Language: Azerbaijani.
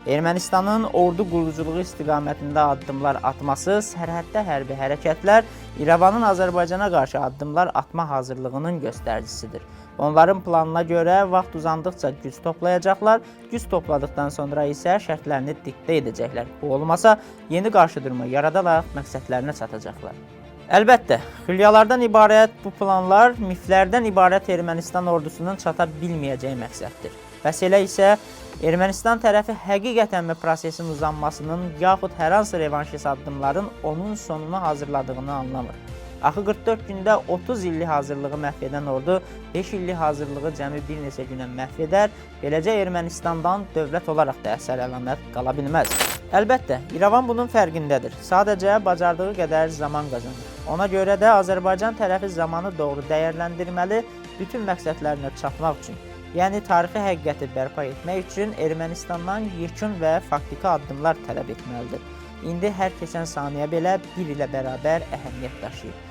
Ermənistanın ordu quruculuğu istiqamətində addımlar atması, sərhəddə hərbi hərəkətlər İrəvanın Azərbaycana qarşı addımlar atma hazırlığının göstəricisidir. Onların planına görə vaxt uzandıqca güc toplayacaqlar, güc topladıqdan sonra isə şərtlərini diktə edəcəklər. Bu olmasa, yeni qarşıdurma yaradaraq məqsədlərinə çatacaqlar. Əlbəttə, xülyalardan ibarət bu planlar miflərdən ibarət Ermənistan ordusunun çata bilməyəcəyi məqsəddir. Bəs elə isə Ermənistan tərəfi həqiqətənmi prosesin uzanmasının yaxud hər hansı revanşist addımların onun sonunu hazırladığını anlamır. Axı 44 gündə 30 illik hazırlığı məhv edən ordu 5 illik hazırlığı cəmi bir neçə günə məhv edər, beləcə Ermənistandan dövlət olaraq da əsər əlamət qala bilməz. Əlbəttə, İrəvan bunun fərqindədir. Sadəcə bacardığı qədər zaman qazanır. Ona görə də Azərbaycan tərəfi zamanı doğru dəyərləndirməli, bütün məqsədlərinə çatmaq üçün. Yəni, tarixi həqiqəti bərpa etmək üçün Ermənistandan yekun və faktiki addımlar tələb etməlidir. İndi hər keçən saniyə belə bir ilə bərabər əhəmiyyət daşıyır.